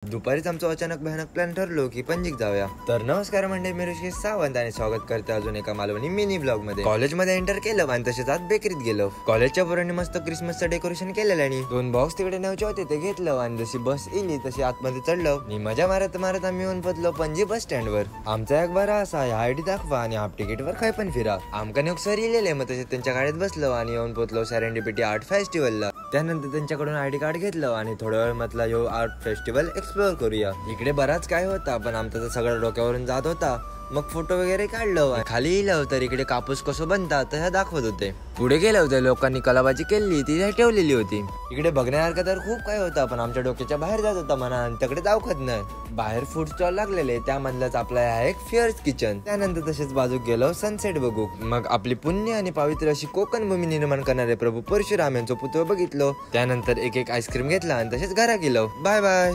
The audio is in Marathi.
दुपारीच आमचं अचानक भयानक प्लॅन ठरलो की पणजीक जाऊया. तर नमस्कार मंडळी, मी ऋषिकेश सावंत आणि स्वागत करते अजून एका मालवणी मिनी ब्लॉग मध्ये. कॉलेजमध्ये एंटर केलं आणि तसेच आज बेकरीत गेलो. कॉलेजच्या पोरांनी मस्त क्रिसमसचं डेकोरेशन केलेलं आणि 2 बॉक्स तिकडे न्यायचे होते ते घेतलं आणि जशी बस इली तशी आतमध्ये चढलो आणि मजा मारत मारत आम्ही येऊन पोचलो पणजी बस स्टँड वर. आमचा एक बरा असा आयडी दाखवा आणि हाफ तिकीट वर खाय पण फिरा. आमका एक सर इलेले मग तसेच त्यांच्या गाडीत बसलो आणि येऊन पोचलो सेरेंडिपिटी आर्ट फेस्टिवलला. त्यानंतर त्यांच्याकडून आयडी कार्ड घेतलं आणि थोड्या वेळ म्हटलं यो आर्ट फेस्टिवल एक्सप्लोर करूया. इकडे बराच काय होता पण आमचा तर सगळं डोक्यावरून जात होता. मग फोटो वगैरे काढलं. खाली इलं तर इकडे कापूस कसं बनतात तसं दाखवत होते. पुढे गेलं होते लोकांनी कलाबाजी केली ती ठेवलेली होती. इकडे बघण्यासारखं तर खूप काय होता पण आमच्या डोक्याच्या बाहेर जात होता म्हणा. तिकडे दाखवत नाही. बाहेर फूड स्टॉल लागलेले त्यामधलाच आपला आहे एक फिअर्स किचन. त्यानंतर तसेच बाजूक गेलो सनसेट बघू. मग आपली पुण्य आणि पवित्र अशी कोकण भूमी निर्माण करणारे प्रभू परशुराम यांचं पुतळं बघितलं. त्यानंतर एक आईस्क्रीम घेतला आणि तसेच घरा गेलो. Bye bye.